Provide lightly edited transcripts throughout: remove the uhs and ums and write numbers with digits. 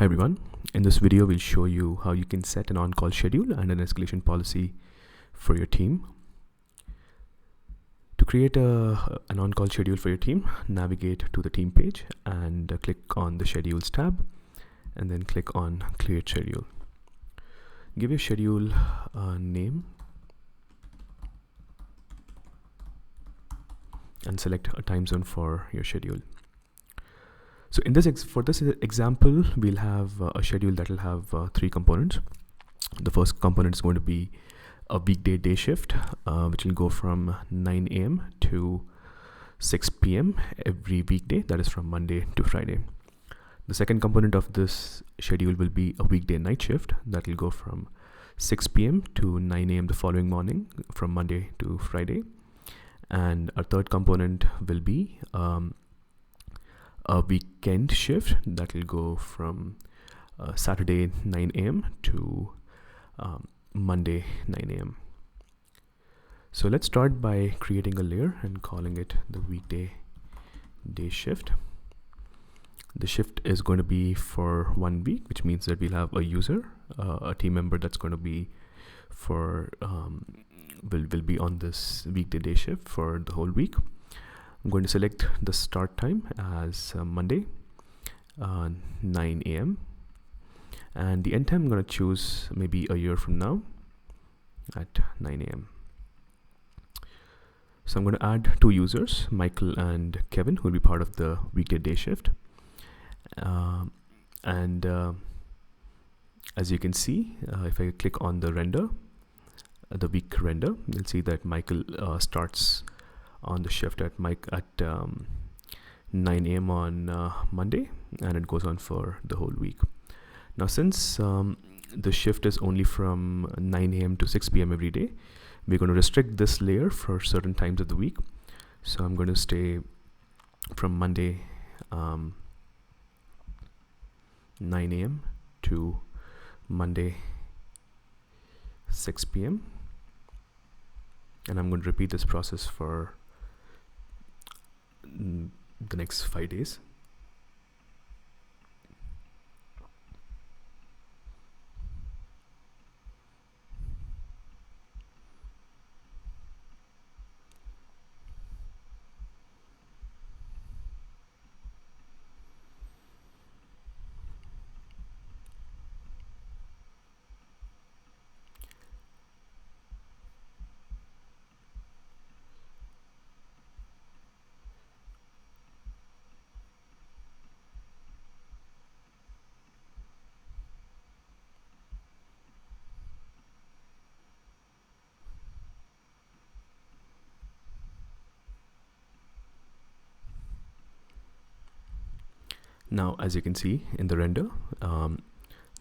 Hi everyone, in this video we'll show you how you can set an on-call schedule and an escalation policy for your team. To create an on-call schedule for your team, navigate to the team page and click on the schedules tab and then click on create schedule. Give your schedule a name and select a time zone for your schedule. So in this for this example, we'll have a schedule that will have three components. The first component is going to be a weekday day shift, which will go from 9 a.m. to 6 p.m. every weekday, that is from Monday to Friday. The second component of this schedule will be a weekday night shift that will go from 6 p.m. to 9 a.m. the following morning from Monday to Friday. And our third component will be a weekend shift that will go from Saturday 9 a.m. to Monday 9 a.m. So let's start by creating a layer and calling it the weekday day shift. The shift is going to be for 1 week, which means that we'll have a user, a team member that's going to be for will be on this weekday day shift for the whole week. I'm going to select the start time as Monday, 9 a.m. and the end time I'm going to choose maybe a year from now at 9 a.m. So I'm going to add two users, Michael and Kevin, who will be part of the weekday day shift. As you can see, if I click on the render, the week render, you'll see that Michael starts on the shift at 9 a.m. on Monday, and it goes on for the whole week. Now, since the shift is only from 9 a.m. to 6 p.m. every day, we're going to restrict this layer for certain times of the week. So I'm going to stay from Monday 9 a.m. to Monday 6 p.m. and I'm going to repeat this process for the next 5 days. Now, as you can see in the render,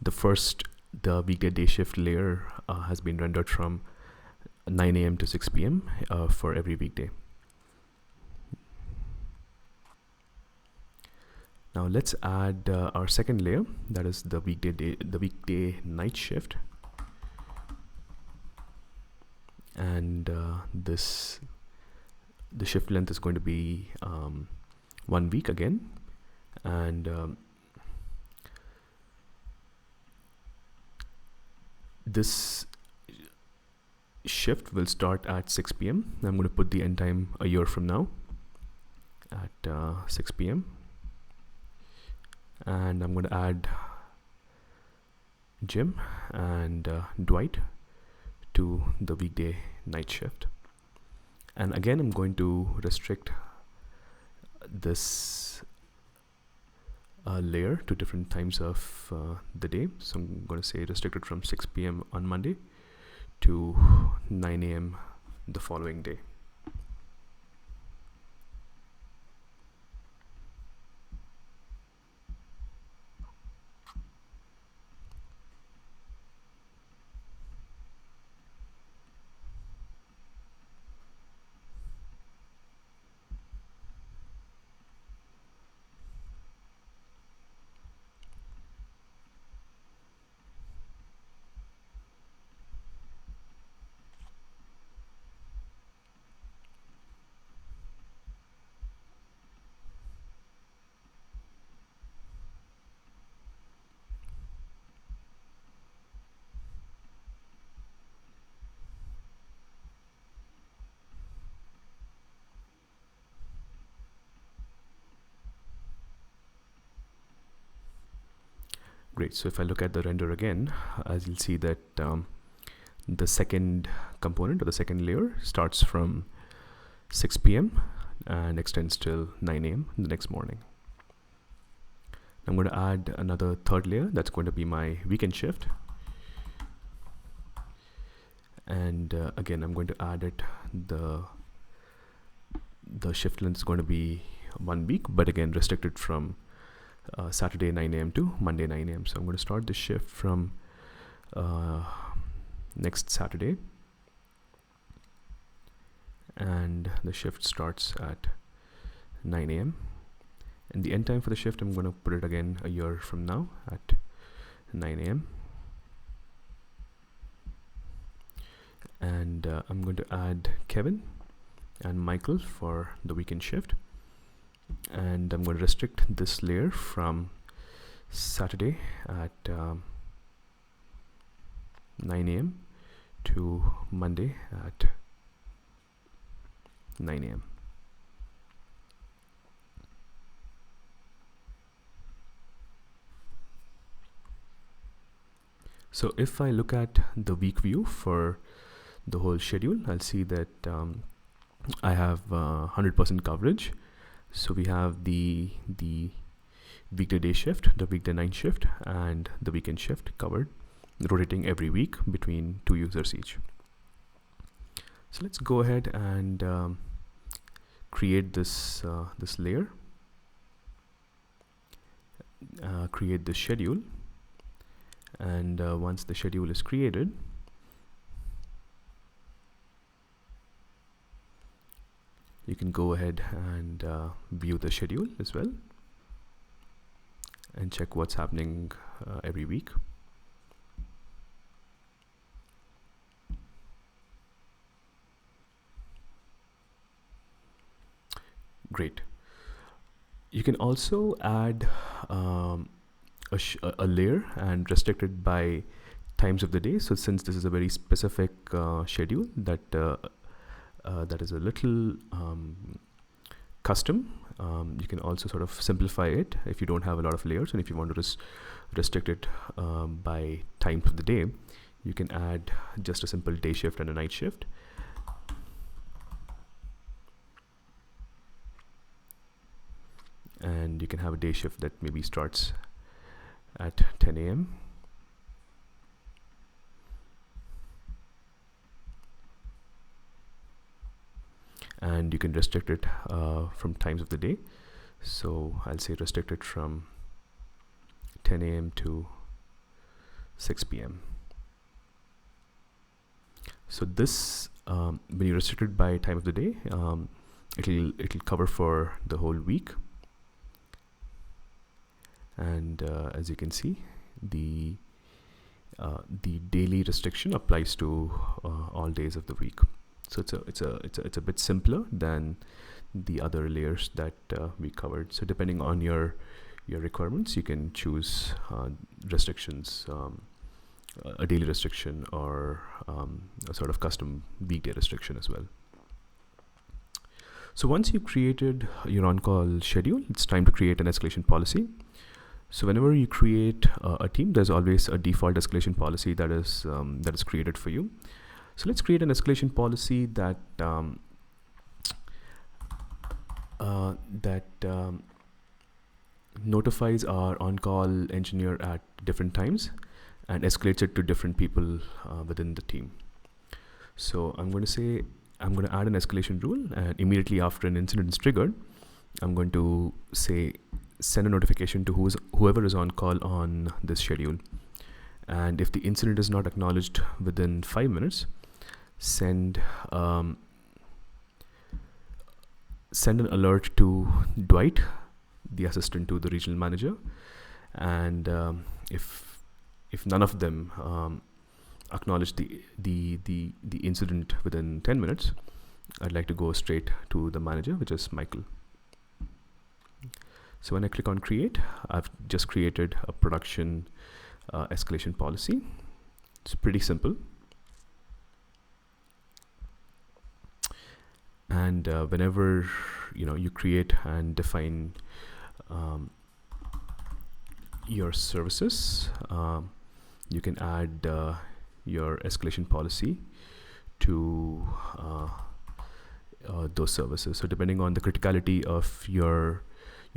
the weekday day shift layer has been rendered from 9 a.m. to 6 p.m. For every weekday. Now let's add our second layer, that is the weekday night shift, and the shift length is going to be 1 week again. And this shift will start at 6 p.m. I'm going to put the end time a year from now at 6 p.m. and I'm going to add Jim and Dwight to the weekday night shift. And again, I'm going to restrict this layer to different times of the day. So I'm going to say restricted from 6 p.m. on Monday to 9 a.m. the following day. Great. So if I look at the render again, as you'll see that the second component or the second layer starts from 6 p.m. and extends till 9 a.m. the next morning. I'm going to add another third layer. That's going to be my weekend shift. And again, I'm going to add it. The shift length is going to be 1 week, but again, restricted from Saturday 9 a.m. to Monday 9 a.m. So I'm going to start the shift from next Saturday. And the shift starts at 9 a.m. And the end time for the shift, I'm going to put it again a year from now at 9 a.m. And I'm going to add Kevin and Michael for the weekend shift. And I'm going to restrict this layer from Saturday at 9 a.m. to Monday at 9 a.m. So if I look at the week view for the whole schedule, I'll see that I have 100% coverage. So we have the weekday day shift, the weekday night shift, and the weekend shift covered, rotating every week between 2 users each. So let's go ahead and create this this layer, create the schedule, and once the schedule is created, you can go ahead and view the schedule as well and check what's happening every week. Great. You can also add a layer and restrict it by times of the day. So since this is a very specific schedule that that is a little custom, you can also sort of simplify it if you don't have a lot of layers, and if you want to restrict it by times of the day, you can add just a simple day shift and a night shift. And you can have a day shift that maybe starts at 10 a.m. and you can restrict it from times of the day. So I'll say restrict it from 10 a.m. to 6 p.m. So this, when you restrict it by time of the day, it'll cover for the whole week. And as you can see, the daily restriction applies to all days of the week. So it's a bit simpler than the other layers that we covered. So depending on your requirements, you can choose restrictions, a daily restriction, or a sort of custom weekday restriction as well. So once you've created your on-call schedule, it's time to create an escalation policy. So whenever you create a team, there's always a default escalation policy that is created for you. So let's create an escalation policy that notifies our on-call engineer at different times and escalates it to different people within the team. So I'm going to add an escalation rule, and immediately after an incident is triggered, I'm going to say send a notification to whoever is on call on this schedule. And if the incident is not acknowledged within 5 minutes, send an alert to Dwight, the assistant to the regional manager. And if none of them acknowledge the incident within 10 minutes, I'd like to go straight to the manager, which is Michael. So when I click on create, I've just created a production escalation policy. It's pretty simple. And whenever you create and define your services, you can add your escalation policy to those services. So depending on the criticality of your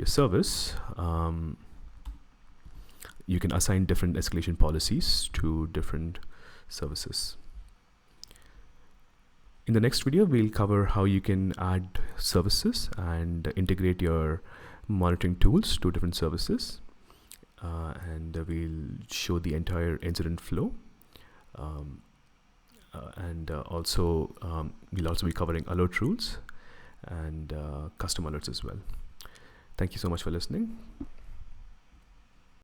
service, you can assign different escalation policies to different services. In the next video, we'll cover how you can add services and integrate your monitoring tools to different services. And we'll show the entire incident flow. We'll also be covering alert rules and custom alerts as well. Thank you so much for listening.